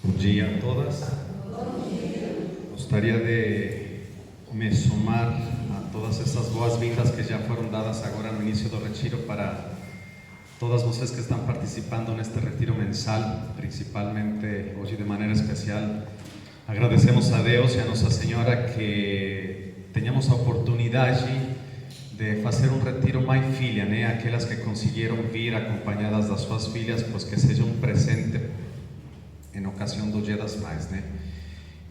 Bom dia a todas. Gostaria de me somar a todas essas boas-vindas que já foram dadas agora no início do retiro para todas vocês que estão participando neste retiro mensal, principalmente hoje de maneira especial. Agradecemos a Deus e a Nossa Senhora que tenhamos a oportunidade de fazer retiro mais filha, né? Aquelas que conseguiram vir acompanhadas das suas filhas, pois que seja presente em ocasião do Dia das Mães, né?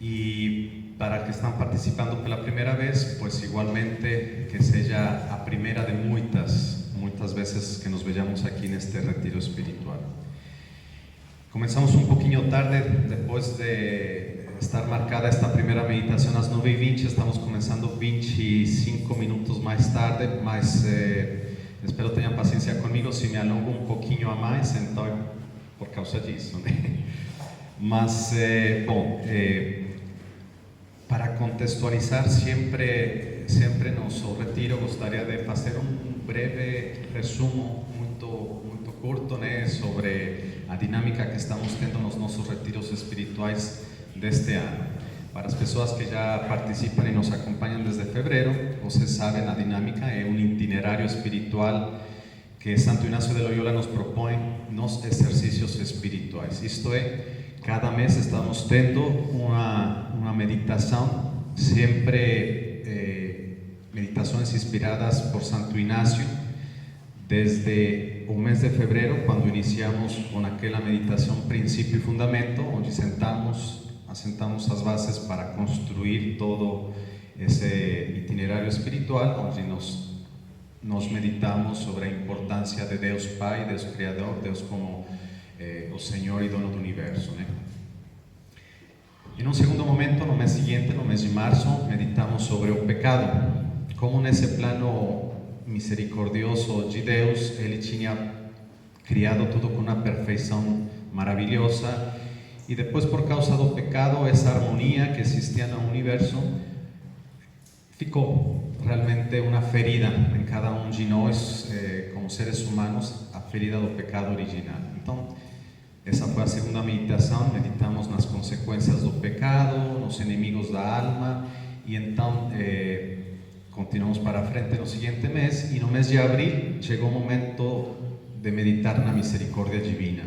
E para que estão participando pela primeira vez, pois igualmente que seja a primeira de muitas vezes que nos vejamos aqui neste retiro espiritual. Começamos pouquinho tarde, depois de estar marcada esta primeira meditação às 9h20, estamos começando 25 minutos mais tarde, mas espero tenham paciência comigo se me alongo pouquinho a mais, então é por causa disso, né? Mas, para contextualizar sempre nosso retiro, gostaria de fazer breve resumo muito curto, né, sobre a dinâmica que estamos tendo nos nossos retiros espirituais deste ano. Para as pessoas que já participam e nos acompanham desde fevereiro, vocês sabem a dinâmica, é itinerário espiritual que Santo Inácio de Loyola nos propõe nos exercícios espirituais. Isto é, cada mês estamos tendo uma meditação, sempre meditações inspiradas por Santo Inácio, desde o mês de fevereiro, quando iniciamos com aquela meditação princípio e fundamento, onde assentamos as bases para construir todo esse itinerário espiritual, onde nós meditamos sobre a importância de Deus Pai, Deus Criador, Deus como o Senhor e dono do universo, né? Em segundo momento, no mês seguinte, no mês de março, meditamos sobre o pecado, como nesse plano misericordioso de Deus, Ele tinha criado tudo com uma perfeição maravilhosa, e depois, por causa do pecado, essa harmonia que existia no universo ficou realmente uma ferida em cada de nós, como seres humanos, a ferida do pecado original. Então, essa foi a segunda meditação, meditamos nas consequências do pecado, nos inimigos da alma, e então continuamos para frente no seguinte mês, e no mês de abril chegou o momento de meditar na misericórdia divina.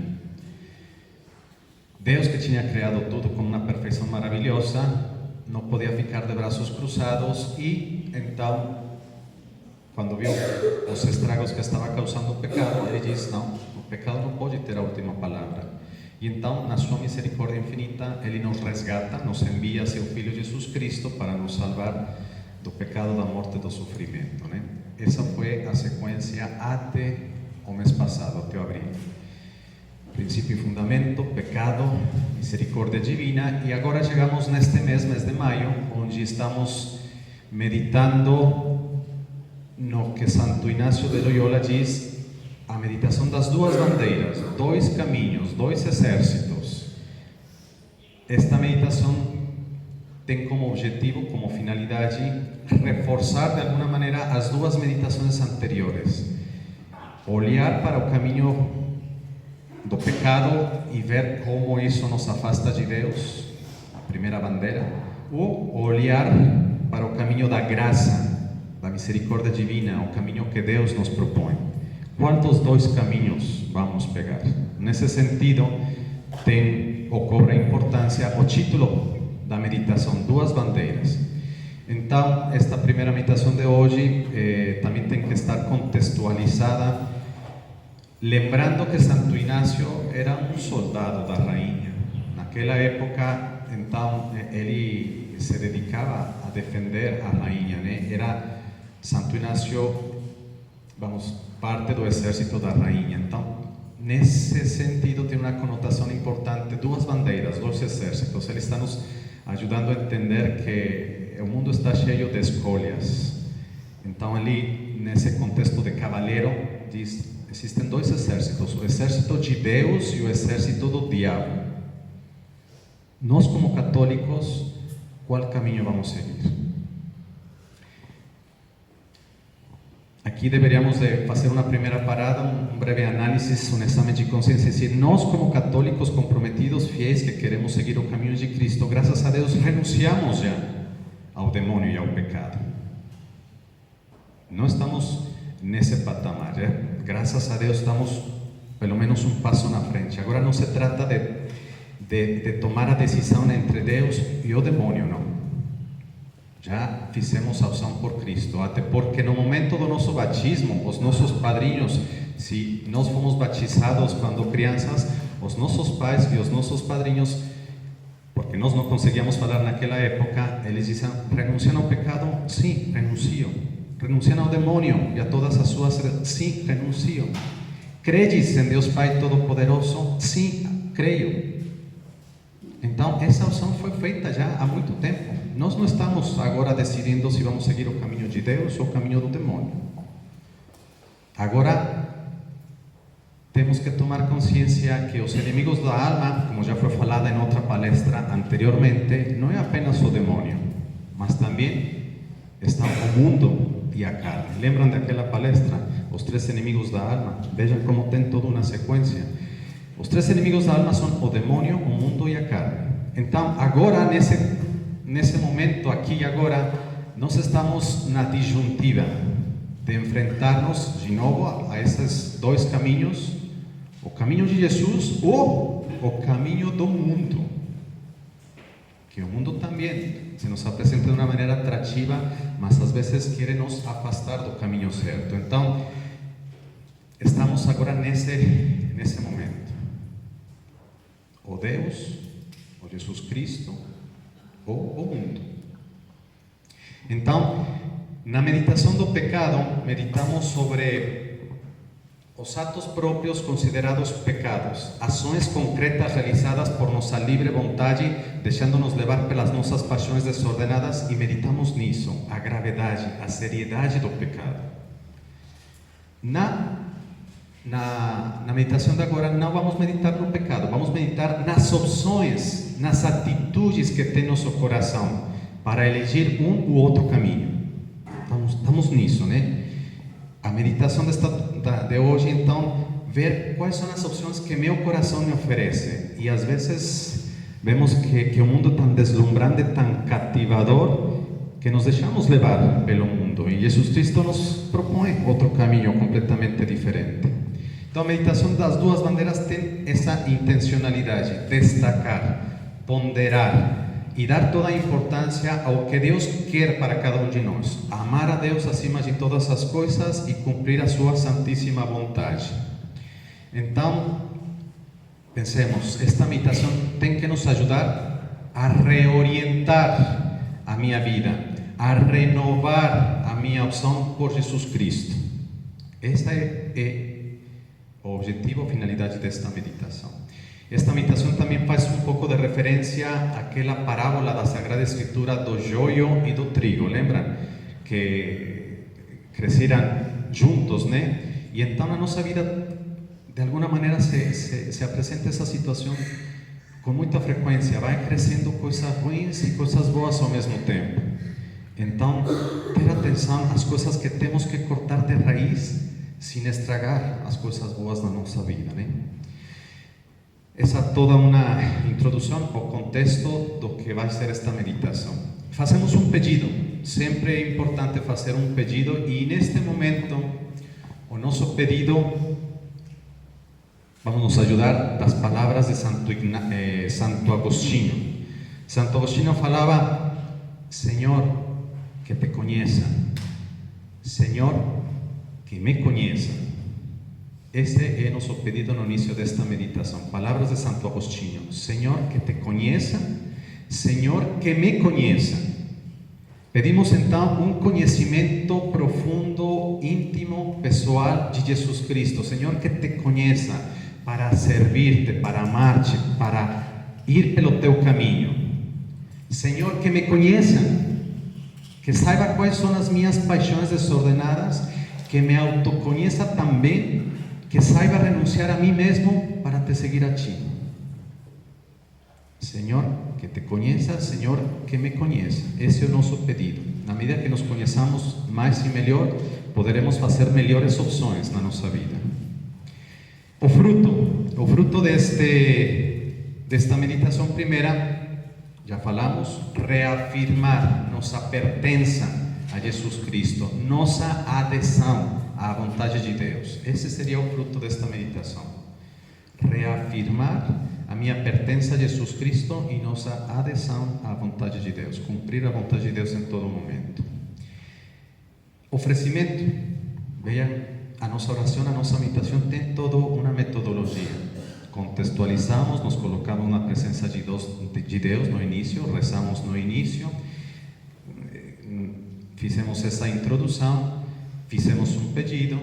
Deus, que tinha criado tudo com uma perfeição maravilhosa, não podia ficar de braços cruzados, e então, quando viu os estragos que estava causando o pecado, Ele disse: não, o pecado não pode ter a última palavra. E então, na sua misericórdia infinita, Ele nos resgata, nos envia seu Filho Jesus Cristo para nos salvar do pecado, da morte e do sofrimento, né? Essa foi a sequência até o mês passado, até abril. Princípio e fundamento, pecado, misericórdia divina, e agora chegamos neste mês de maio, onde estamos meditando no que Santo Inácio de Loyola diz, a meditação das duas bandeiras, dois caminhos, dois exércitos. Esta meditação tem como objetivo, como finalidade, reforçar de alguma maneira as duas meditações anteriores. Olhar para o caminho do pecado e ver como isso nos afasta de Deus, a primeira bandeira, ou olhar para o caminho da graça, da misericórdia divina, o caminho que Deus nos propõe. Qual dos dois caminhos vamos pegar? Nesse sentido, cobra importância o título da meditação, duas bandeiras. Então, esta primeira meditação de hoje também tem que estar contextualizada, lembrando que Santo Inácio era soldado da rainha. Naquela época, então, ele se dedicava a defender a rainha, né? Era Santo Inácio, parte do exército da rainha. Então, nesse sentido, tem uma conotação importante, duas bandeiras, dois exércitos. Ele está nos ajudando a entender que o mundo está cheio de escolhas. Então, ali, nesse contexto de cavaleiro, diz: existem dois exércitos, o exército de Deus e o exército do diabo. Nós, como católicos, qual caminho vamos seguir? aqui deveríamos de fazer uma primeira parada, um breve análise, um exame de consciência, decir, nós como católicos comprometidos, fiéis, que queremos seguir o caminho de Cristo, graças a Deus renunciamos já ao demônio e ao pecado. Não estamos nesse patamar, já? Graças a Deus estamos pelo menos um passo na frente. Agora não se trata de tomar a decisão entre Deus e o demônio, não. Já fizemos a opção por Cristo, até porque no momento do nosso batismo, os nossos padrinhos, se nós fomos batizados quando crianças, os nossos pais e os nossos padrinhos, porque nós não conseguíamos falar naquela época, eles diziam, renunciam ao pecado? Sim, renuncio. Renunciam ao demônio e a todas as suas... Sim, renuncio. Credes em Deus Pai Todo-Poderoso? Sim, creio. Então, essa opção foi feita já há muito tempo. Nós não estamos agora decidindo se vamos seguir o caminho de Deus ou o caminho do demônio. Agora, temos que tomar consciência que os inimigos da alma, como já foi falado em outra palestra anteriormente, não é apenas o demônio, mas também está o mundo e a carne. Lembram daquela palestra? Os 3 inimigos da alma? Vejam como tem toda uma sequência. Os 3 inimigos da alma são o demônio, o mundo e a carne. Então, agora, nesse momento, aqui e agora, nós estamos na disjuntiva de enfrentarmos de novo a esses 2 caminhos, o caminho de Jesus ou o caminho do mundo. Que o mundo também se nos apresenta de uma maneira atrativa, mas às vezes quer nos afastar do caminho certo. Então, estamos agora nesse momento. O Deus, o Jesus Cristo, ou o mundo. Então, na meditação do pecado, meditamos sobre os atos próprios considerados pecados, ações concretas realizadas por nossa livre vontade, deixando-nos levar pelas nossas paixões desordenadas, e meditamos nisso, a gravidade, a seriedade do pecado. Na meditação de agora, não vamos meditar no pecado, vamos meditar nas opções, nas atitudes que tem nosso coração para elegir um ou outro caminho. Estamos nisso, né? A meditação de hoje, então, ver quais são as opções que meu coração me oferece. E às vezes vemos que o mundo é tão deslumbrante, tão cativador, que nos deixamos levar pelo mundo. E Jesus Cristo nos propõe outro caminho completamente diferente. Então, a meditação das 2 bandeiras tem essa intencionalidade, destacar, ponderar e dar toda a importância ao que Deus quer para cada um de nós. Amar a Deus acima de todas as coisas e cumprir a sua santíssima vontade. Então, pensemos, esta meditação tem que nos ajudar a reorientar a minha vida, a renovar a minha opção por Jesus Cristo. Esta é o objetivo ou finalidade desta meditação. Esta meditação também faz um pouco de referência àquela parábola da Sagrada Escritura do joio e do trigo, lembram? Que cresceram juntos, né? E então na nossa vida, de alguma maneira, se apresenta essa situação com muita frequência. Vai crescendo coisas ruins e coisas boas ao mesmo tempo. Então, ter atenção às coisas que temos que cortar de raiz, sem estragar as coisas boas da nossa vida, né? Essa é toda uma introdução ao contexto do que vai ser esta meditação. Fazemos um pedido, sempre é importante fazer um pedido, e neste momento, o nosso pedido, vamos nos ajudar das palavras de Santo Agostinho. Santo Agostinho falava: Senhor, que te conheça, Senhor, que me conheça. Esse é nosso pedido no início desta meditação. Palavras de Santo Agostinho: Senhor, que te conheça, Senhor, que me conheça. Pedimos então um conhecimento profundo, íntimo, pessoal de Jesus Cristo. Senhor, que te conheça para servir-te, para amar-te, para ir pelo teu caminho. Senhor, que me conheça, que saiba quais são as minhas paixões desordenadas, que me autoconheça também, que saiba renunciar a mim mesmo para te seguir a ti. Senhor, que te conheça, Senhor, que me conheça. Esse é o nosso pedido. Na medida que nos conheçamos mais e melhor, poderemos fazer melhores opções na nossa vida. O fruto desta meditação primeira, já falamos, reafirmar nossa pertença a Jesus Cristo, nossa adesão à vontade de Deus. Esse seria o fruto desta meditação. Reafirmar a minha pertença a Jesus Cristo e nossa adesão à vontade de Deus, cumprir a vontade de Deus em todo momento. Oferecimento. Vejam, a nossa oração, a nossa meditação tem toda uma metodologia. Contextualizamos, nos colocamos na presença de Deus no início, rezamos no início, fizemos essa introdução, fizemos um pedido,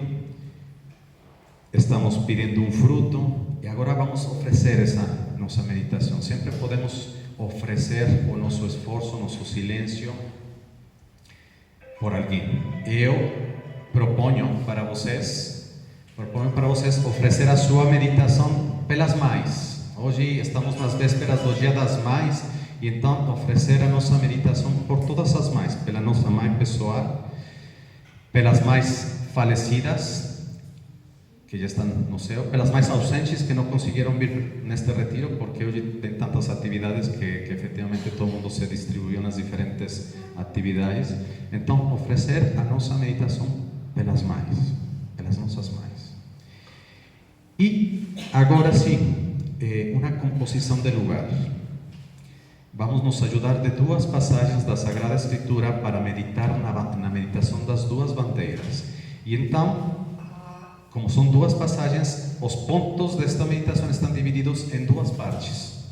estamos pedindo um fruto e agora vamos oferecer essa nossa meditação. Sempre podemos oferecer o nosso esforço, o nosso silêncio por alguém. Eu proponho para vocês oferecer a sua meditação pelas mães. Hoje estamos nas vésperas do Dia das Mães e então oferecer a nossa meditação por todas as mães, pela nossa mãe pessoal, pelas mães falecidas que já estão no céu, pelas mães ausentes que não conseguiram vir neste retiro, porque hoje tem tantas atividades que efetivamente todo mundo se distribuiu nas diferentes atividades. Então, oferecer a nossa meditação pelas mães, pelas nossas mães. E agora sim, uma composição de lugar. Vamos nos ajudar de duas passagens da Sagrada Escritura para meditar na meditação das duas bandeiras. E então, como são duas passagens, os pontos desta meditação estão divididos em duas partes.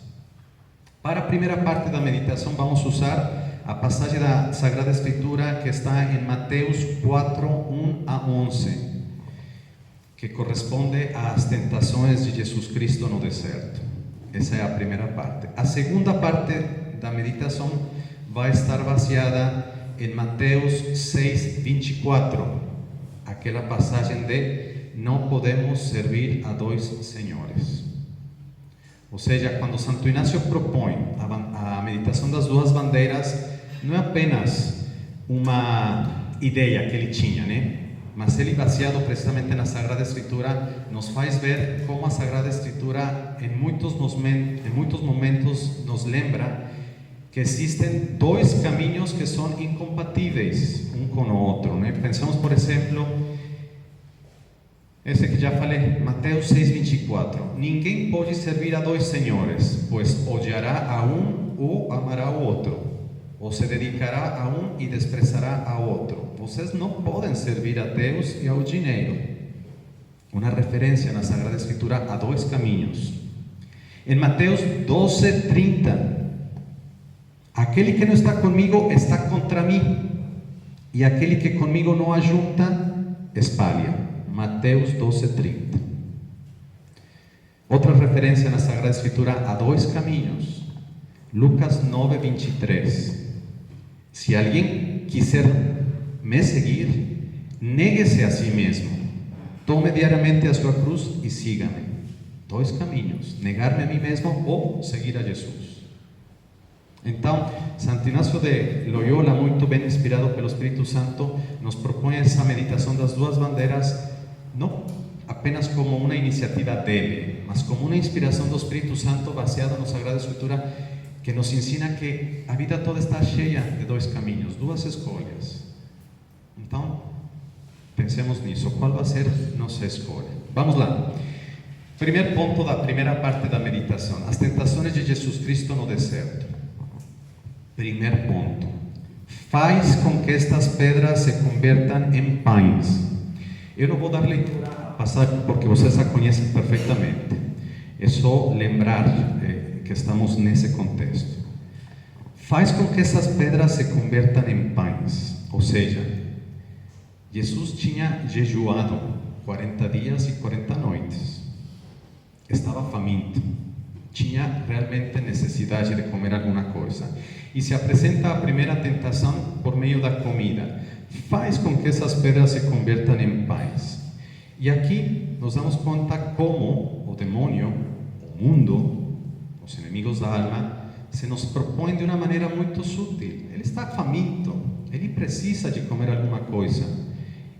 Para a primeira parte da meditação, vamos usar a passagem da Sagrada Escritura que está em Mateus 4, 1 a 11, que corresponde às tentações de Jesus Cristo no deserto. Essa é a primeira parte. A segunda parte da meditação vai estar baseada em Mateus 6, 24, aquela passagem de não podemos servir a dois senhores. Ou seja, quando Santo Inácio propõe a meditação das duas bandeiras, não é apenas uma ideia que ele tinha, né? Mas ele, baseado precisamente na Sagrada Escritura, nos faz ver como a Sagrada Escritura em muitos momentos nos lembra que existem dois caminhos que são incompatíveis um com o outro, né? Pensamos, por exemplo, esse que já falei, Mateus 6, 24. Ninguém pode servir a dois senhores, pois odiará a um ou amará o outro, ou se dedicará a um e desprezará a outro. Vocês não podem servir a Deus e ao dinheiro. Uma referência na Sagrada Escritura a dois caminhos. Em Mateus 12, 30. Aquele que não está comigo está contra mim, e aquele que comigo não ajunta, espalha. Mateus 12, 30. Outra referência na Sagrada Escritura a dois caminhos. Lucas 9, 23. Se alguém quiser me seguir, negue-se a si mesmo. Tome diariamente a sua cruz e siga-me. Dois caminhos. Negar-me a mim mesmo ou seguir a Jesus. Então, Santo Inácio de Loyola, muito bem inspirado pelo Espírito Santo, nos propõe essa meditação das duas bandeiras, não apenas como uma iniciativa dele, mas como uma inspiração do Espírito Santo baseada na Sagrada Escritura, que nos ensina que a vida toda está cheia de dois caminhos, duas escolhas. Então, pensemos nisso. Qual vai ser nossa escolha? Vamos lá. Primeiro ponto da primeira parte da meditação: as tentações de Jesus Cristo no deserto. Primeiro ponto: faz com que estas pedras se convertam em pães. Eu não vou dar leitura à passagem porque vocês a conhecem perfeitamente. É só lembrar que estamos nesse contexto. Faz com que essas pedras se convertam em pães. Ou seja, Jesus tinha jejuado 40 dias e 40 noites. Estava faminto. Tinha realmente necessidade de comer alguma coisa. E se apresenta a primeira tentação por meio da comida. Faz com que essas pedras se convertam em pães. E aqui nos damos conta como o demônio, o mundo, o os inimigos da alma, se nos propõem de uma maneira muito sutil. Ele está faminto, ele precisa de comer alguma coisa.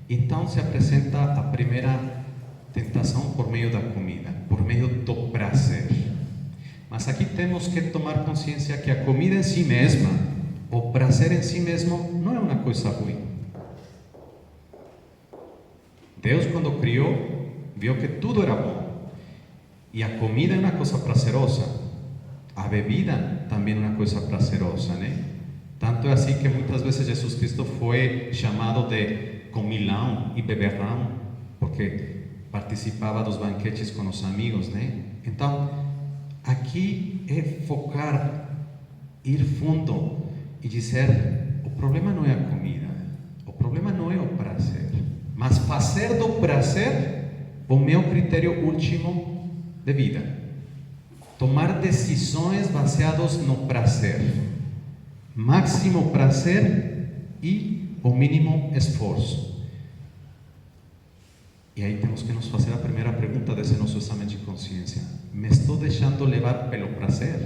Então se apresenta a primeira tentação por meio da comida, por meio do prazer. Mas aqui temos que tomar consciência que a comida em si mesma, o prazer em si mesmo, não é uma coisa ruim. Deus, quando criou, viu que tudo era bom. E a comida é uma coisa prazerosa. A bebida também é uma coisa prazerosa, né? Tanto é assim que muitas vezes Jesus Cristo foi chamado de comilão e beberrão, porque participava dos banquetes com os amigos, né? Então, aqui é focar, ir fundo e dizer: o problema não é a comida, o problema não é o prazer, mas fazer do prazer o meu critério último de vida. Tomar decisões baseadas no prazer, máximo prazer e o mínimo esforço. E aí temos que nos fazer a primeira pergunta desse nosso exame de consciência: me estou deixando levar pelo prazer,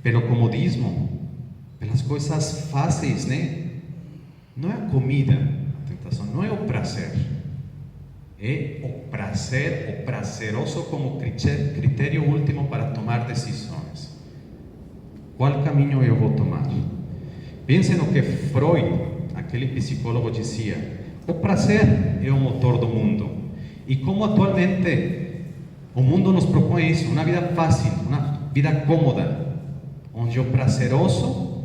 pelo comodismo, pelas coisas fáceis, né? Não é a comida, a tentação, não é o prazer. É o prazer, o prazeroso como critério último para tomar decisões. Qual caminho eu vou tomar? Pense no que Freud, aquele psicólogo, dizia: o prazer é o motor do mundo. E como atualmente o mundo nos propõe isso, uma vida fácil, uma vida cômoda, onde o prazeroso,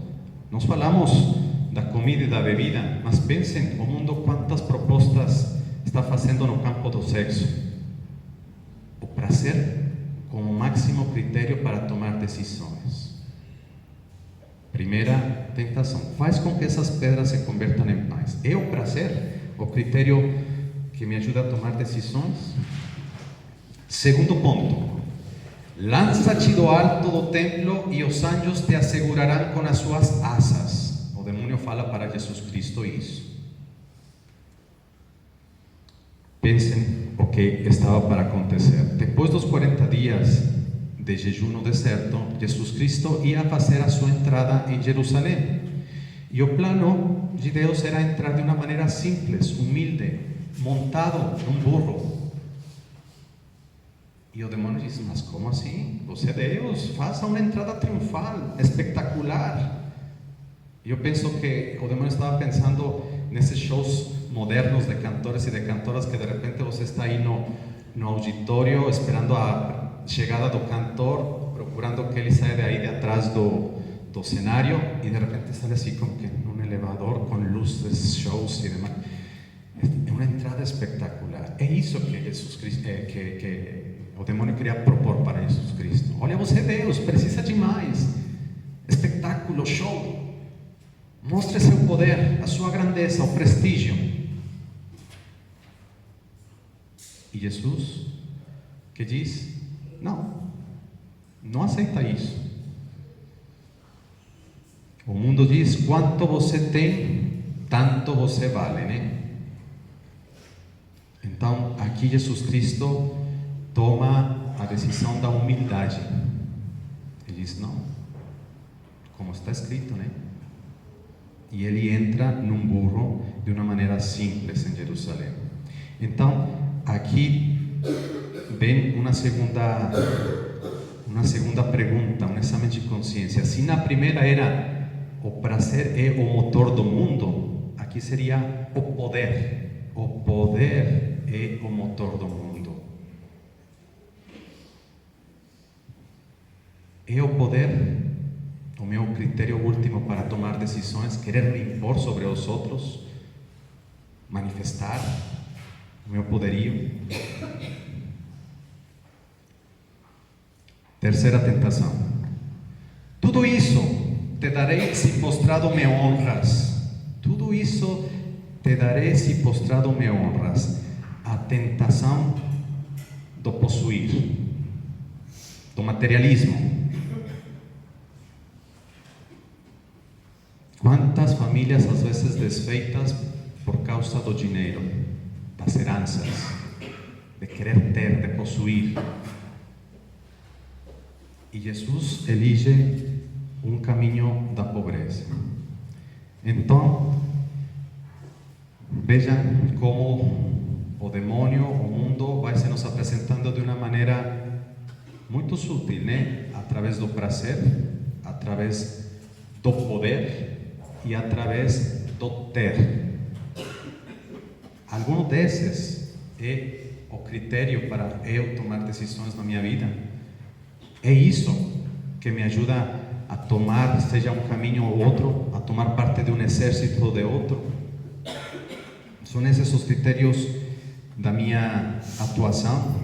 nós falamos da comida e da bebida, mas pensem, o mundo quantas propostas está fazendo no campo do sexo. O prazer como máximo critério para tomar decisões. Primeira tentação: faz com que essas pedras se convertam em pães. É o prazer o critério que me ajuda a tomar decisões? Segundo ponto: lança-te do alto do templo e os anjos te assegurarão com as suas asas. O demônio fala para Jesus Cristo isso. Pensem o que estava para acontecer. Depois dos 40 dias de jejum no deserto, Jesus Cristo ia fazer a sua entrada em Jerusalém. E o plano de Deus era entrar de uma maneira simples, humilde, montado num burro. E o demônio diz: mas como assim? Você é Deus, faça uma entrada triunfal, espetacular. E eu penso que o demônio estava pensando nesses shows modernos de cantores e de cantoras, que de repente você está aí no auditório esperando a chegada do cantor, procurando que ele saia de aí de atrás do cenário, e de repente sale assim como que num elevador com luzes, shows e demais. É uma entrada espetacular. É isso que Jesus Cristo, que o demônio queria propor para Jesus Cristo. Olha, você é Deus, precisa de mais espetáculo, show. Mostre seu poder, a sua grandeza, o prestígio. E Jesus, que diz: não aceita isso. O mundo diz: quanto você tem, tanto você vale, né? Então, aqui Jesus Cristo toma a decisão da humildade. Ele diz: não, como está escrito, né? E ele entra num burro de uma maneira simples em Jerusalém. Então, aqui vem uma segunda pergunta, um exame de consciência. Se na primeira era o prazer é o motor do mundo, aqui seria o poder. O poder é o motor do mundo. É o poder o meu critério último para tomar decisões, querer me impor sobre os outros, manifestar o meu poderio? Terceira tentação: tudo isso te darei se postrado me honras. Tudo isso te darei se postrado me honras. A tentação do possuir, do materialismo. Quantas famílias às vezes desfeitas por causa do dinheiro, das heranças, de querer ter, de possuir. e Jesus elige um caminho da pobreza. Então, vejam como o demônio, o mundo vai se nos apresentando de uma maneira muito sutil, né? Através do prazer, através do poder e através do ter. Algum desses é o critério para eu tomar decisões na minha vida. É isso que me ajuda a tomar, seja um caminho ou outro, a tomar parte de um exército ou de outro. São esses os critérios da minha atuação.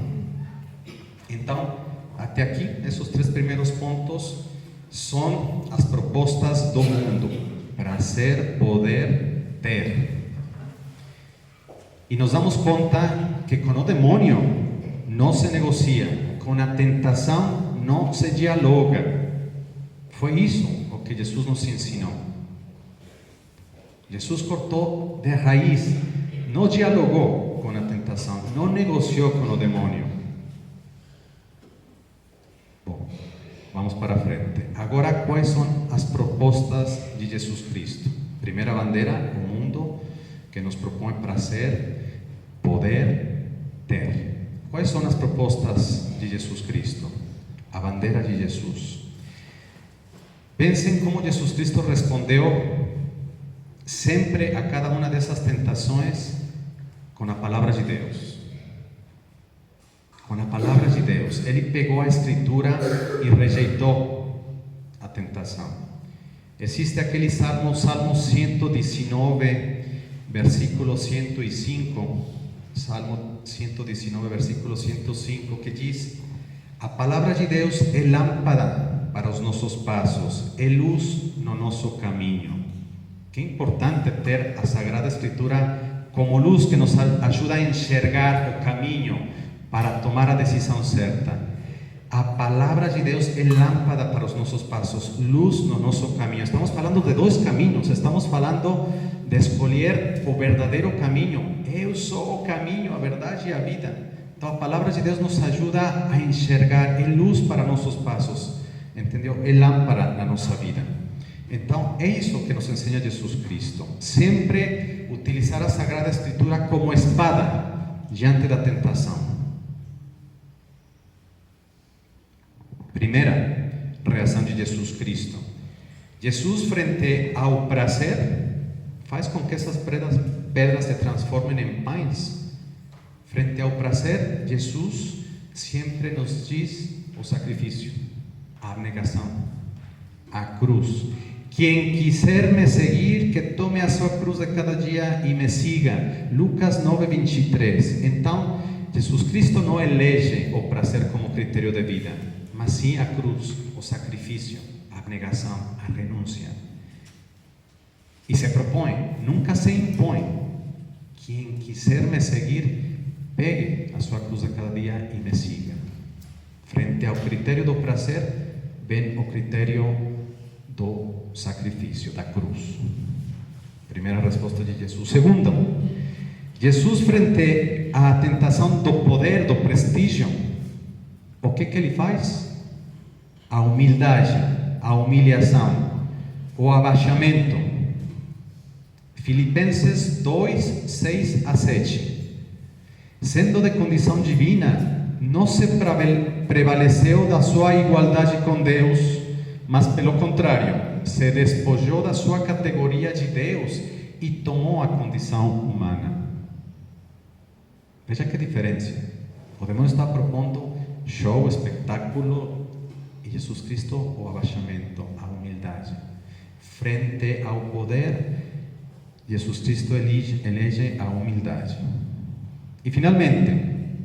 Então, até aqui, esses 3 primeiros pontos são as propostas do mundo: prazer, poder, ter. E nos damos conta que com o demônio não se negocia, com a tentação não se dialoga. Foi isso o que Jesus nos ensinou. Jesus cortou de raiz, não dialogou com a tentação, não negociou com o demônio. Bom, vamos para frente. Agora, quais são as propostas de Jesus Cristo? Primeira bandeira, o mundo que nos propõe prazer, poder, ter. Quais são as propostas de Jesus Cristo? A bandeira de Jesus. Pensem como Jesus Cristo respondeu sempre a cada uma dessas tentações com a palavra de Deus. Com a palavra de Deus. Ele pegou a Escritura e rejeitou a tentação. Existe aquele Salmo 119, versículo 105. Salmo 119, versículo 105, que diz: a palavra de Deus é lâmpada para os nossos passos, é luz no nosso caminho. Que importante ter a Sagrada Escritura como luz que nos ajuda a enxergar o caminho para tomar a decisão certa. A palavra de Deus é lâmpada para os nossos passos, luz no nosso caminho. Estamos falando de 2 caminhos, estamos falando de escolher o verdadeiro caminho. Eu sou o caminho, a verdade e a vida. Então a palavra de Deus nos ajuda a enxergar, é luz para nossos passos, entendeu? É lâmpada na nossa vida. Então é isso que nos ensina Jesus Cristo. Sempre utilizar a Sagrada Escritura como espada diante da tentação. Primeira reação de Jesus Cristo. Jesus, frente ao prazer, faz com que essas pedras se transformem em pães. Frente ao prazer, Jesus sempre nos diz o sacrifício, a abnegação, a cruz. Quem quiser me seguir, que tome a sua cruz de cada dia e me siga. Lucas 9:23. Então, Jesus Cristo não elege o prazer como critério de vida, mas sim a cruz, o sacrifício, a abnegação, a renúncia. E se propõe, nunca se impõe. Quem quiser me seguir, pegue a sua cruz a cada dia e me siga. Frente ao critério do prazer, vem o critério do sacrifício, da cruz. Primeira resposta de Jesus. Segunda, Jesus, frente à tentação do poder, do prestígio, o que ele faz? A humildade, a humilhação, o abaixamento. Filipenses 2:6-7. Sendo de condição divina, não se prevaleceu da sua igualdade com Deus, mas pelo contrário, se despojou da sua categoria de Deus e tomou a condição humana. Veja que diferença. O demônio está propondo show, espetáculo, e Jesus Cristo o abaixamento, a humildade. Frente ao poder, Jesus Cristo elege a humildade. E finalmente,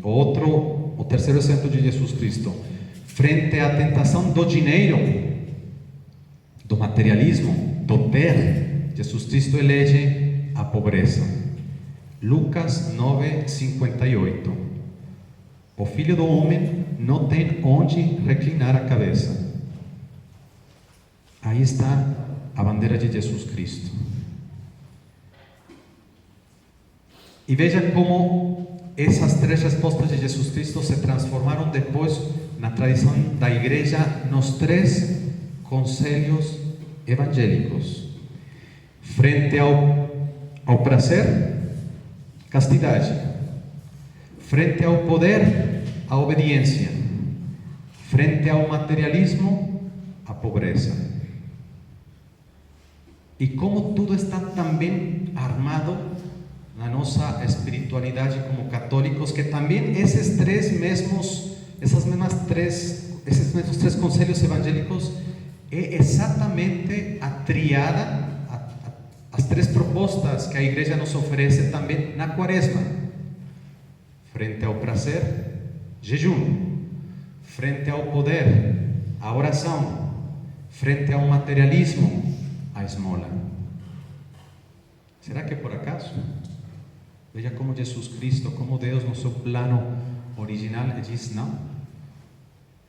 o terceiro exemplo de Jesus Cristo, frente à tentação do dinheiro, do materialismo, do ter, Jesus Cristo elege a pobreza. Lucas 9:58. O Filho do Homem não tem onde reclinar a cabeça. Aí está a bandeira de Jesus Cristo. E veja como essas 3 respostas de Jesus Cristo se transformaram depois na tradição da igreja, nos 3 conselhos evangélicos. Frente ao prazer, castidade. Frente ao poder, a obediência. Frente ao materialismo, a pobreza. E como tudo está também armado na nossa espiritualidade como católicos, que também esses mesmos 3 conselhos evangélicos é exatamente a triada, as 3 propostas que a igreja nos oferece também na quaresma. Frente ao prazer, jejum. Frente ao poder, a oração. Frente ao materialismo, a esmola. Será que é por acaso? Veja como Jesus Cristo, como Deus no seu plano original diz: não,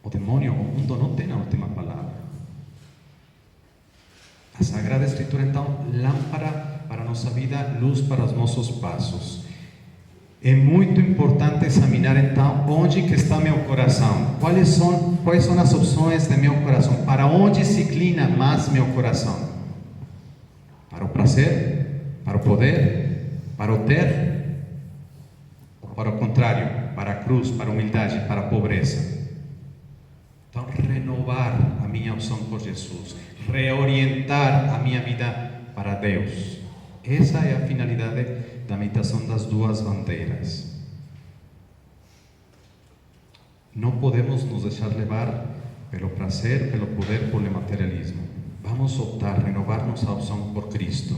o demônio, o mundo não tem a última palavra. A Sagrada Escritura, então, lâmpada para a nossa vida, luz para os nossos passos. É muito importante examinar, então, onde que está meu coração. Quais são as opções de meu coração? Para onde se inclina mais meu coração? Para o prazer? Para o poder? Para o ter? Ou para o contrário? Para a cruz, para a humildade, para a pobreza? Então, renovar a minha opção por Jesus. Reorientar a minha vida para Deus. Essa é a finalidade da meditação das 2 bandeiras. Não podemos nos deixar levar pelo prazer, pelo poder, pelo materialismo. Vamos optar, renovar nossa opção por Cristo.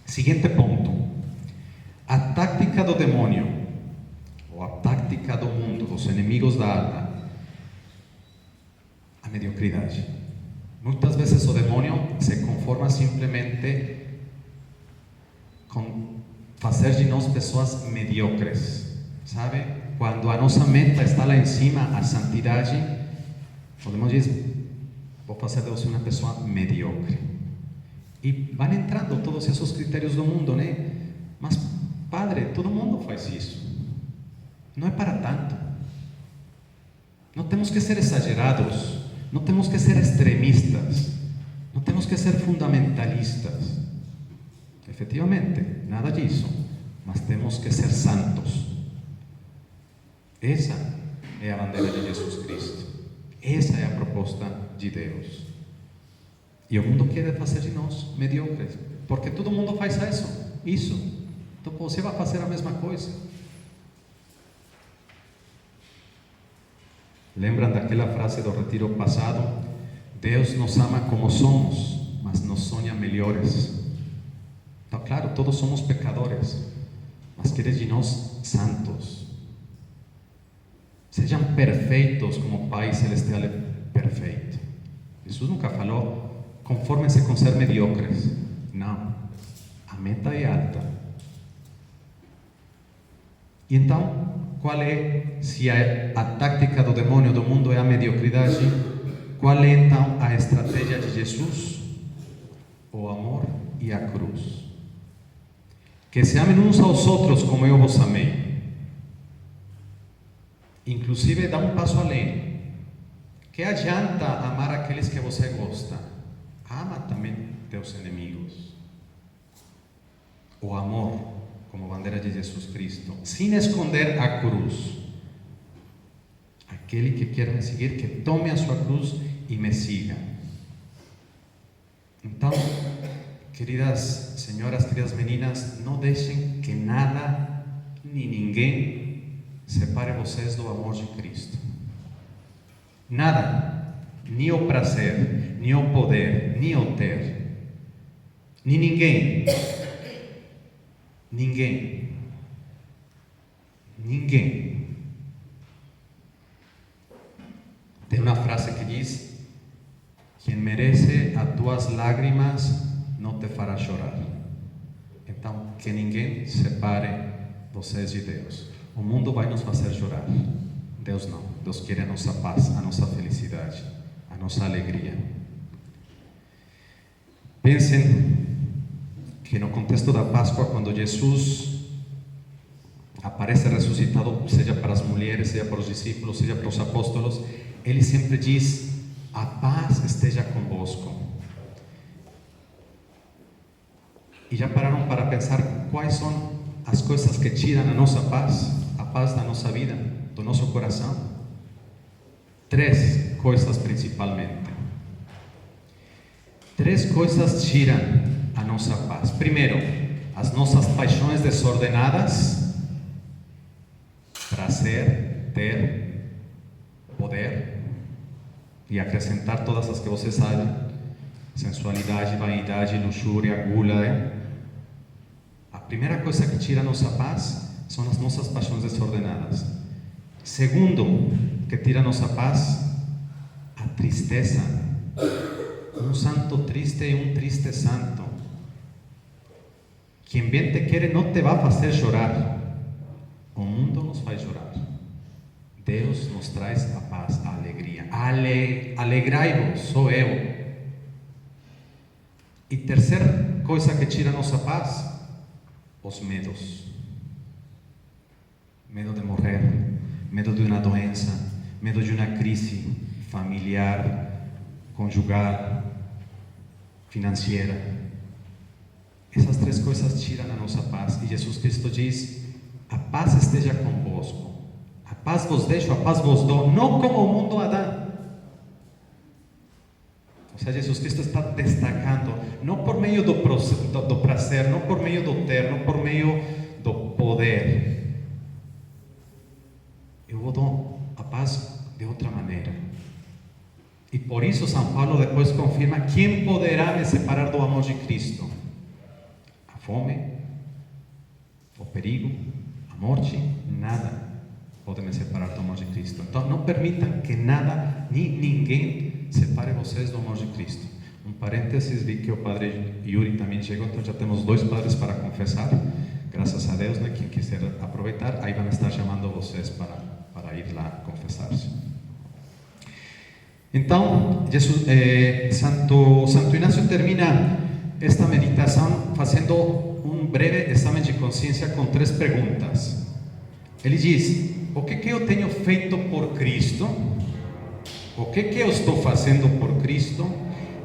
Seguinte ponto. A tática do demônio, ou a tática do mundo, dos inimigos da alma, a mediocridade. Muitas vezes o demônio se conforma simplesmente com fazer de nós pessoas medíocres, sabe? Quando a nossa meta está lá em cima, a santidade, o demônio diz: vou fazer de você uma pessoa medíocre. E vão entrando todos esses critérios do mundo, né? Mas, padre, todo mundo faz isso. Não é para tanto. Não temos que ser exagerados. Não temos que ser extremistas. Não temos que ser fundamentalistas. Efetivamente, nada disso. Mas temos que ser santos. Essa é a bandeira de Jesus Cristo. Essa é a proposta de Deus. E o mundo quer fazer de nós medíocres, porque todo mundo faz isso. Então você vai fazer a mesma coisa. Lembram daquela frase do retiro passado? Deus nos ama como somos, mas nos sonha melhores. Então, claro, todos somos pecadores, mas quer de nós santos. Sejam perfeitos como o Pai Celestial é perfeito. Jesus nunca falou: conformem-se com ser medíocres. Não. A meta é alta. E então, qual é, se a tática do demônio do mundo é a mediocridade, qual é então a estratégia de Jesus? O amor e a cruz. Que se amem uns aos outros como eu vos amei. Inclusive, dá um passo além. Que adianta amar aqueles que você gosta? Ama também teus inimigos. O amor como bandeira de Jesus Cristo, sem esconder a cruz. Aquele que quer me seguir, que tome a sua cruz e me siga. Então, queridas senhoras, queridas meninas, não deixem que nada nem ninguém separe vocês do amor de Cristo. Nada, nem o prazer, nem o poder, nem o ter, nem ninguém. Tem uma frase que diz: quem merece as tuas lágrimas não te fará chorar. Então, que ninguém separe vocês de Deus. O mundo vai nos fazer chorar. Deus não. Deus quer a nossa paz, a nossa felicidade, a nossa alegria. Pensem que no contexto da Páscoa, quando Jesus aparece ressuscitado, seja para as mulheres, seja para os discípulos, seja para os apóstolos, ele sempre diz: a paz esteja convosco. E já pararam para pensar quais são as coisas que tiram a nossa paz, a paz da nossa vida, do nosso coração? 3 coisas principalmente. 3 coisas tiram a nossa paz. Primeiro, as nossas paixões desordenadas, prazer, ter, poder, e acrescentar todas as que você sabe: sensualidade, vaidade, luxúria, gula. A primeira coisa que tira a nossa paz são as nossas paixões desordenadas. Segundo, que tira a nossa paz, a tristeza. Um santo triste e um triste santo. Quem bem te quer não te vai fazer chorar. O mundo nos faz chorar. Deus nos traz a paz, a alegria. Alegrai-vos, sou eu. E terceira coisa que tira a nossa paz, os medos. Medo de morrer, medo de uma doença, medo de uma crise familiar, conjugal, financeira. Essas 3 coisas tiram a nossa paz. E Jesus Cristo diz: a paz esteja convosco. A paz vos deixo, a paz vos dou, não como o mundo a dá. Ou seja, Jesus Cristo está destacando, não por meio do prazer, não por meio do ter, não por meio do poder. Eu vou dar a paz de outra maneira. E por isso São Paulo depois confirma: quem poderá me separar do amor de Cristo? A fome, o perigo, a morte, nada pode me separar do amor de Cristo. Então não permitam que nada, nem ninguém separe vocês do amor de Cristo. Um parênteses, vi que o padre Yuri também chegou, então já temos 2 padres para confessar, graças a Deus, né? Quem quiser aproveitar, aí vão estar chamando vocês para ir lá confessar-se. Então, Santo Inácio termina esta meditação fazendo um breve exame de consciência com 3 perguntas. Ele diz: o que eu tenho feito por Cristo? O que eu estou fazendo por Cristo?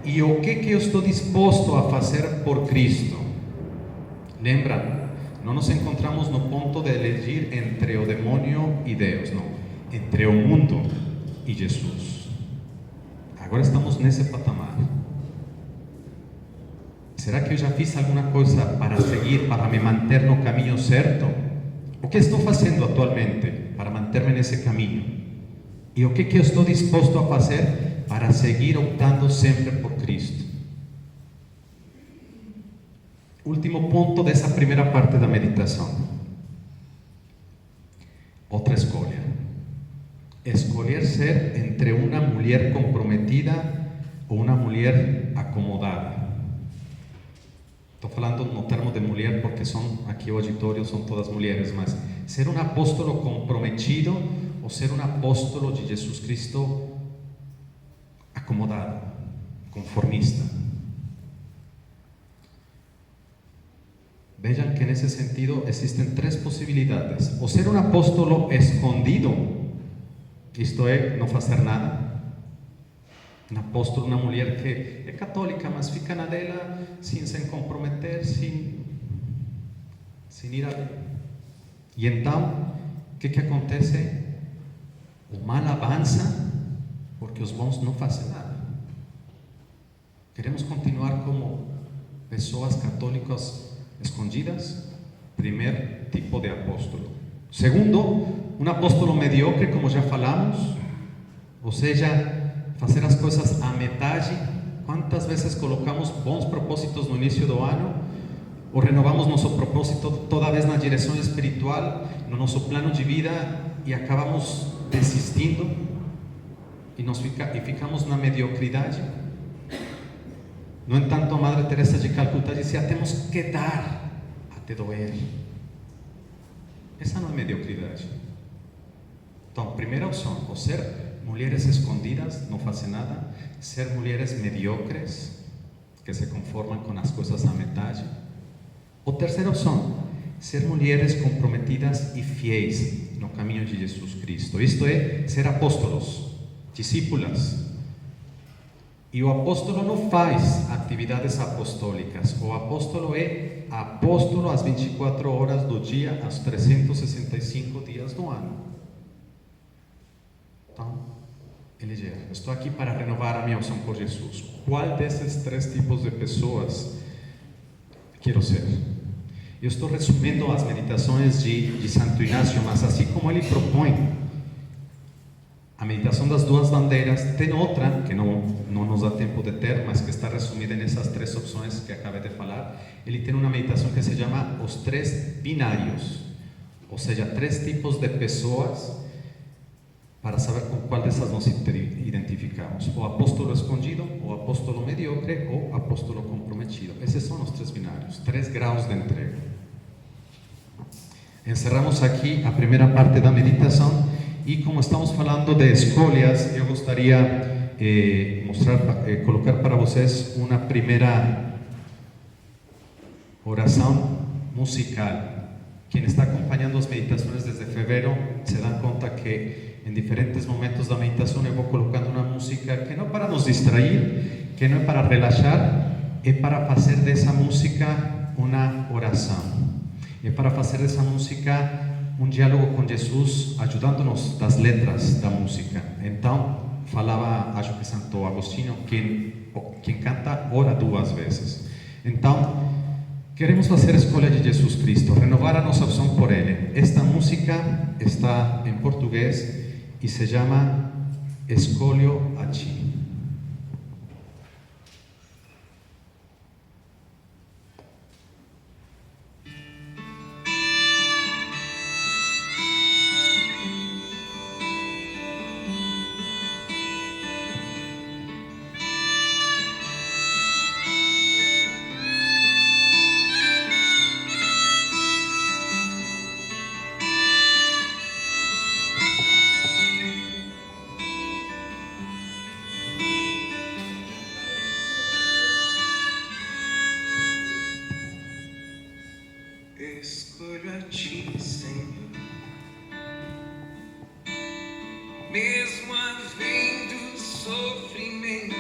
E o que eu estou disposto a fazer por Cristo? Lembra, não nos encontramos no ponto de elegir entre o demônio e Deus, não. Entre o mundo e Jesus. Agora estamos nesse patamar. Será que eu já fiz alguma coisa para seguir, para me manter no caminho certo? O que estou fazendo atualmente para manter-me nesse caminho? E o que eu estou disposto a fazer para seguir optando sempre por Cristo? Último ponto dessa primeira parte da meditação. Outra escolha. Escolher ser entre uma mulher comprometida ou uma mulher acomodada. Estou falando no termo de mulher porque aqui o auditório são todas mulheres, mas ser um apóstolo comprometido ou ser um apóstolo de Jesus Cristo acomodado, conformista. Vejam que nesse sentido existem 3 possibilidades. Ou ser um apóstolo escondido, isto é, não fazer nada. Um apóstolo, uma mulher que é católica, mas fica na dela, sem se comprometer, sem ir a... E então, o que acontece? O mal avança porque os bons não fazem nada. Queremos continuar como pessoas católicas escondidas? Primeiro tipo de apóstolo. Segundo, um apóstolo mediocre, como já falamos, ou seja, fazer as coisas à metade. Quantas vezes colocamos bons propósitos no início do ano, ou renovamos nosso propósito toda vez na direção espiritual, no nosso plano de vida, e acabamos desistindo e ficamos na mediocridade? No entanto, a Madre Teresa de Calcutá dizia: temos que dar até doer. Essa não é mediocridade. Então, primeira opção, ou ser mulheres escondidas, não fazem nada, ser mulheres mediocres, que se conformam com as coisas à metade. Ou terceira opção, ser mulheres comprometidas e fiéis no caminho de Jesus Cristo. Isto é, ser apóstolos, discípulas. E o apóstolo não faz atividades apostólicas. O apóstolo é apóstolo às 24 horas do dia, aos 365 dias do ano. Então, ele diz: estou aqui para renovar a minha unção por Jesus. Qual desses três tipos de pessoas quero ser? Eu estou resumindo as meditações de Santo Inácio, mas assim como ele propõe a meditação das duas bandeiras, tem outra que não nos dá tempo de ter, mas que está resumida nessas três opções que acabei de falar. Ele tem uma meditação que se chama os três binários, ou seja, três tipos de pessoas para saber com qual dessas nos identificamos: o apóstolo escondido, o apóstolo mediocre ou o apóstolo comprometido. Esses são os três binários, 3 graus de entrega. Encerramos aqui a primeira parte da meditação. E como estamos falando de escolhas, eu gostaria colocar para vocês uma primeira oração musical. Quem está acompanhando as meditações desde fevereiro se dá conta que em diferentes momentos da meditação eu vou colocando uma música que não é para nos distrair, que não é para relaxar, é para fazer dessa música uma oração. É para fazer dessa música um diálogo com Jesus, ajudando-nos das letras da música. Então, falava, acho que Santo Agostinho, quem canta ora 2 vezes. Então, queremos fazer a escolha de Jesus Cristo, renovar a nossa opção por Ele. Esta música está em português e se chama Escolho a Ti. Escolho a Ti, Senhor, mesmo havendo sofrimentos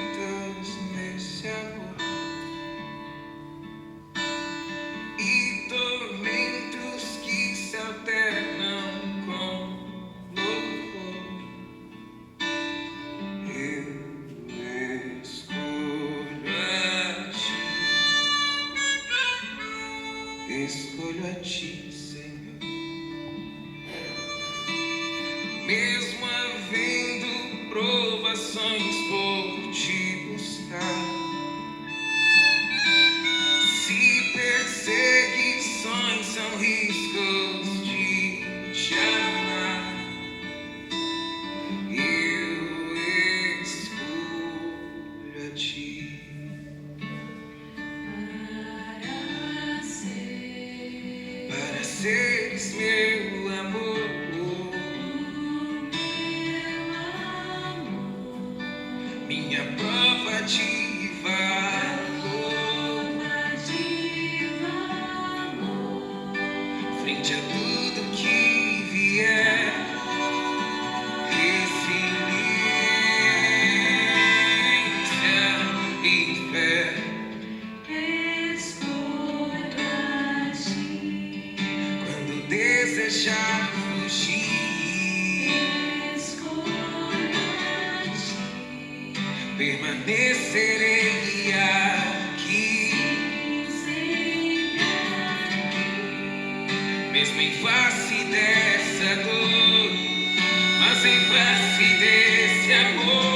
nesse amor e tormentos que se alternam com louvor, eu escolho a Ti. Escolho a Ti, Senhor, mesmo havendo provações por Te buscar, se perseguições são riscos de Te amar, eu escolho a Ti. Para seres meu amor, minha prova de valor, frente a tudo que vier, resiliência e fé. Desejar fugir, permanecerei aqui, mesmo em face dessa dor, mas em face desse amor.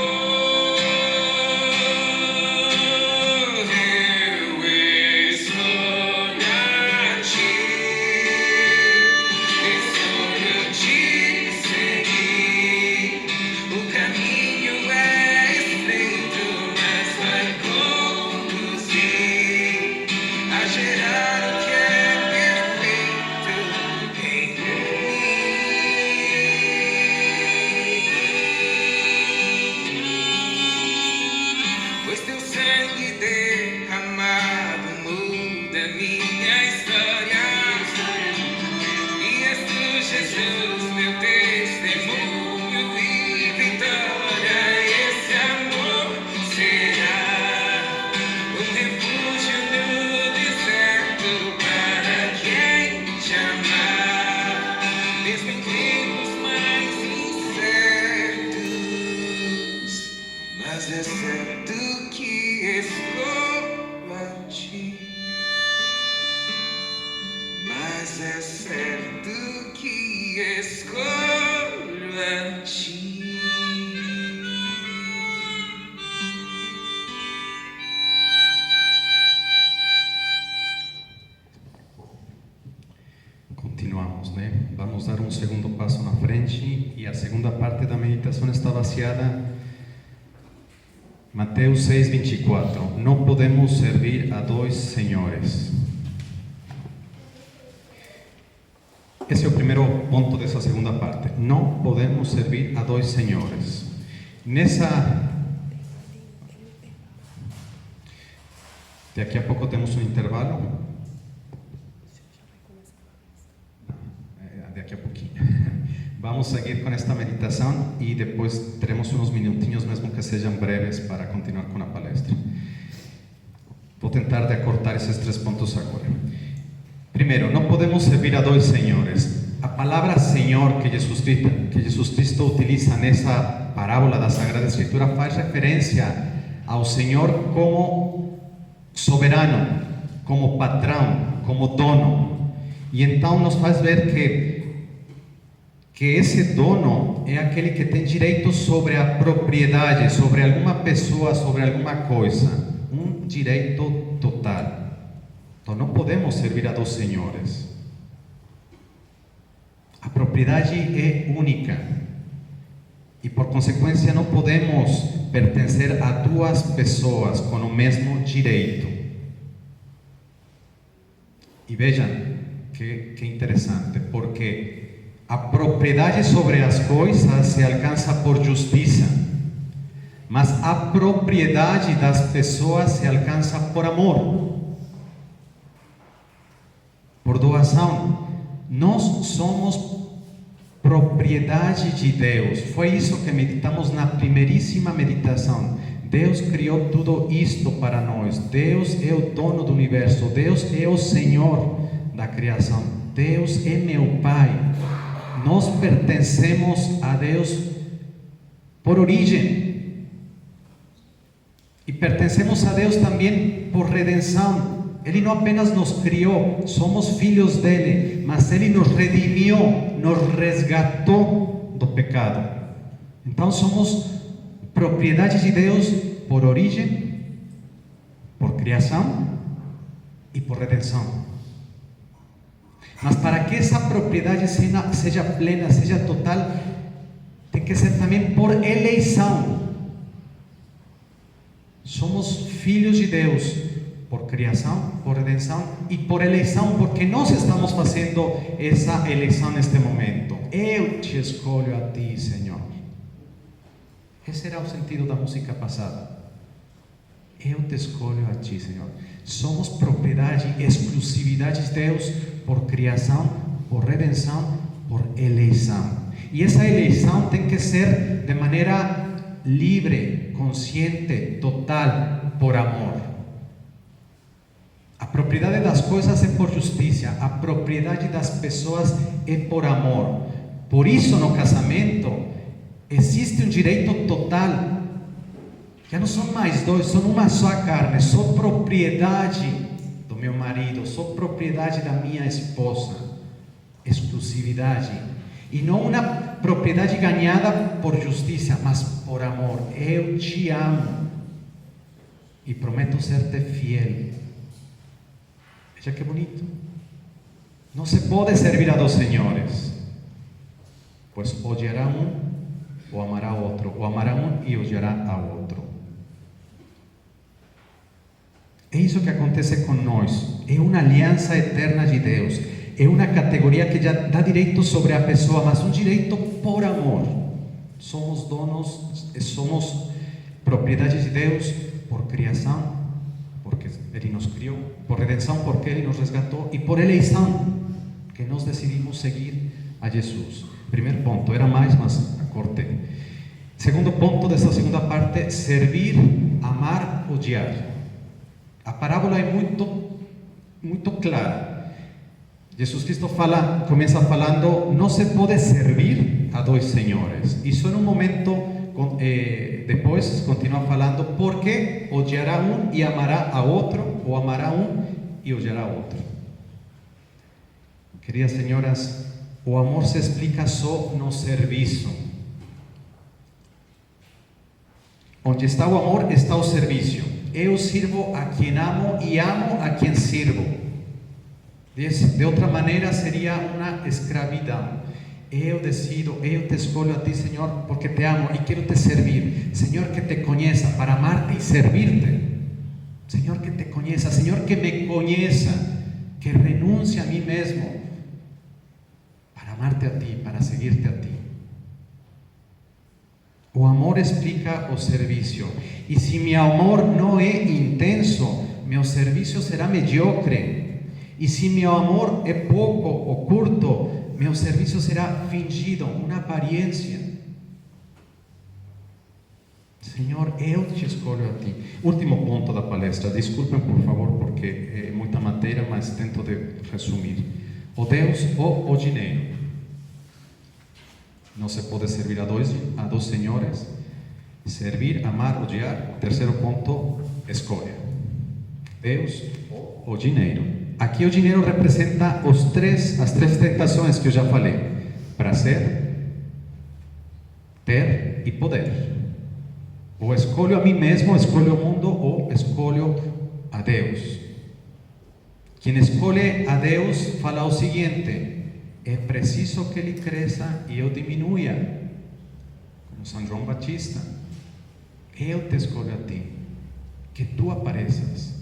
irmãos, né? Vamos dar um segundo passo na frente e a segunda parte da meditação está baseada em Mateus 6:24. Não podemos servir a dois senhores. Esse é o primeiro ponto dessa segunda parte. Não podemos servir a dois senhores. Daqui a pouco temos um intervalo. Daqui a pouquinho. Vamos seguir com esta meditação e depois teremos uns minutinhos, mesmo que sejam breves, para continuar com a palestra. Vou tentar de acortar esses 3 pontos agora. Primeiro, não podemos servir a dois senhores. A palavra Senhor que Jesus Cristo utiliza nessa parábola da Sagrada Escritura faz referência ao Senhor como soberano, como patrão, como dono. E então nos faz ver que esse dono é aquele que tem direito sobre a propriedade, sobre alguma pessoa, sobre alguma coisa. Um direito total. Então não podemos servir a dois senhores. A propriedade é única. E por consequência não podemos pertencer a duas pessoas com o mesmo direito. E vejam que interessante, porque a propriedade sobre as coisas se alcança por justiça, mas a propriedade das pessoas se alcança por amor, por doação. Nós somos propriedade de Deus. Foi isso que meditamos na primeiríssima meditação. Deus criou tudo isto para nós. Deus é o dono do universo. Deus é o Senhor da criação. Deus é meu Pai. Nós pertencemos a Deus por origem. E pertencemos a Deus também por redenção. Ele não apenas nos criou, somos filhos dele, mas ele nos redimiu, nos resgatou do pecado. Então somos propriedade de Deus por origem, por criação e por redenção. Mas para que essa propriedade seja plena, seja total, tem que ser também por eleição. Somos filhos de Deus por criação, por redenção e por eleição, porque nós estamos fazendo essa eleição neste momento. Eu te escolho a ti, Senhor. Esse era o sentido da música passada. Eu te escolho a ti, Senhor. Somos propriedade, exclusividade de Deus por criação, por redenção, por eleição. E essa eleição tem que ser de maneira livre, consciente, total, por amor. A propriedade das coisas é por justiça, a propriedade das pessoas é por amor. Por isso, no casamento, existe um direito total. Já não são mais dois, são uma só carne. Sou propriedade do meu marido, sou propriedade da minha esposa. Exclusividade. E não uma propriedade ganhada por justiça, mas por amor. Eu te amo e prometo ser-te fiel. Veja que bonito. Não se pode servir a dois senhores, pois odiará um ou amará outro, ou amará um e odiará a outro. É isso que acontece com nós. É uma aliança eterna de Deus. É uma categoria que já dá direito sobre a pessoa, mas um direito por amor. Somos donos, somos propriedade de Deus por criação, porque Ele nos criou, por redenção, porque Ele nos resgatou, e por eleição, que nós decidimos seguir a Jesus. Primeiro ponto, era mais, mas acortei. Segundo ponto dessa segunda parte, servir, amar, odiar. A parábola é muito clara. Jesus Cristo começa falando, não se pode servir a dois senhores. E só em um momento, depois continua falando, porque odiará um e amará a outro, ou amará um e odiará outro. Queridas senhoras, o amor se explica só no serviço. Onde está o amor, está o serviço. Eu sirvo a quem amo e amo a quem sirvo. De outra maneira seria uma escravidão. Eu decido, eu te escolho a ti, Senhor, porque te amo e quero te servir. Senhor, que te conheça para amarte e servirte. Senhor, que te conheça, Senhor, que me conheça, que renuncie a mim mesmo para amarte a ti, para seguirte a ti. O amor explica o serviço. E se meu amor não é intenso, meu serviço será mediocre. E se meu amor é pouco ou curto, meu serviço será fingido, uma aparência. Senhor, eu te escolho a ti. Último ponto da palestra. Desculpem, por favor, porque é muita matéria, mas tento de resumir. O Deus ou o dinheiro. Não se pode servir a dois senhores. Servir, amar, odiar. Terceiro ponto, escolha. Deus ou o dinheiro. Aqui o dinheiro representa as três tentações que eu já falei: prazer, ter e poder. Ou escolho a mim mesmo, ou escolho o mundo, ou escolho a Deus. Quem escolhe a Deus fala o seguinte: é preciso que Ele cresça e eu diminua, como São João Batista. Eu te escolho a ti, que tu apareças,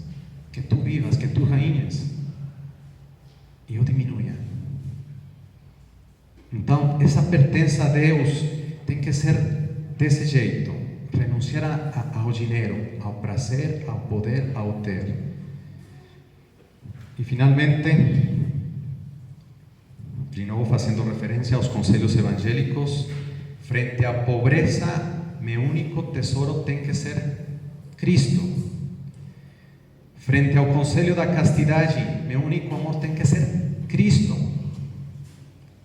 que tu vivas, que tu reinas, e eu diminua. Então, essa pertença a Deus tem que ser desse jeito: renunciar ao dinheiro, ao prazer, ao poder, ao ter. E finalmente, de novo fazendo referência aos conselhos evangélicos, frente à pobreza, meu único tesouro tem que ser Cristo. Frente ao conselho da castidade, meu único amor tem que ser Cristo.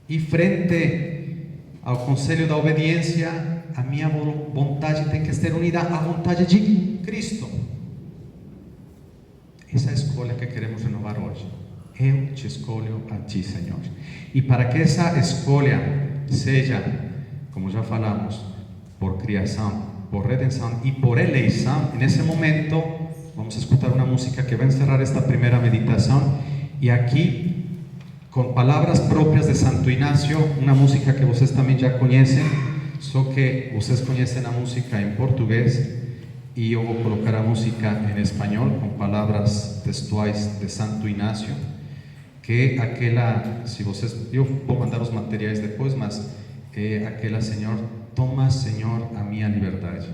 E frente ao conselho da obediência, a minha vontade tem que estar unida à vontade de Cristo. Essa é a escolha que queremos renovar hoje. Eu te escolho a ti, Senhor. E para que essa escolha seja, como já falamos, por criação, por redenção e por eleição, nesse momento vamos escutar uma música que vai encerrar esta primeira meditação. E aqui, com palavras próprias de Santo Inácio, uma música que vocês também já conhecem, só que vocês conhecem a música em português e eu vou colocar a música em espanhol com palavras textuais de Santo Inácio, que é aquela, se vocês, eu vou mandar os materiais depois, mas é aquela: Senhor, toma, Senhor, a minha liberdade.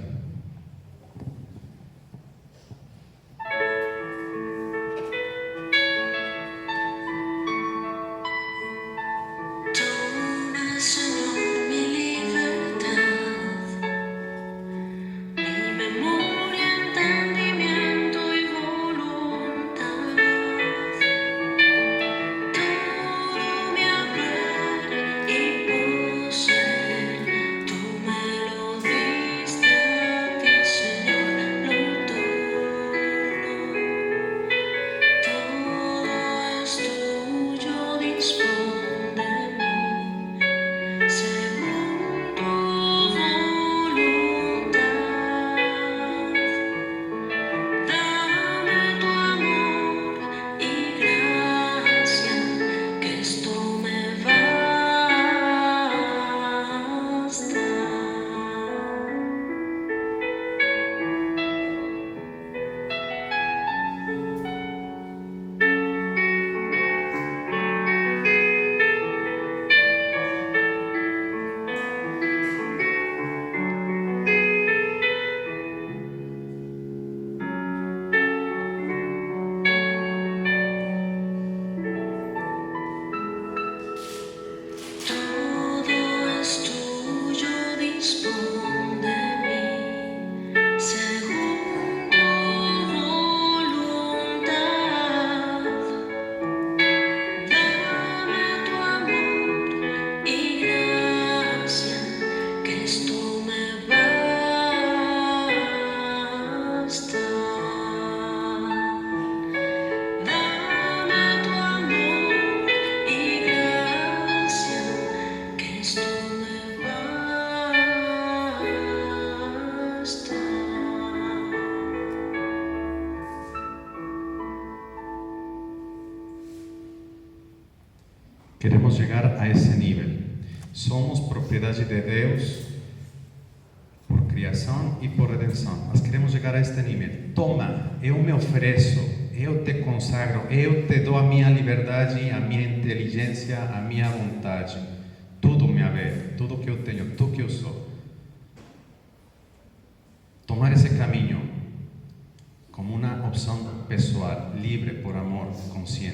Tú me lo diste. Queremos chegar a esse nível. Somos propriedade de Deus por criação e por redenção. Mas queremos chegar a este nível. Toma, eu me ofereço, eu te consagro, eu te dou a minha liberdade, a minha inteligência, a minha vontade. Tudo me haver, tudo que eu tenho, tudo que eu sou. Tomar esse caminho como uma opção pessoal, livre por amor, consciente.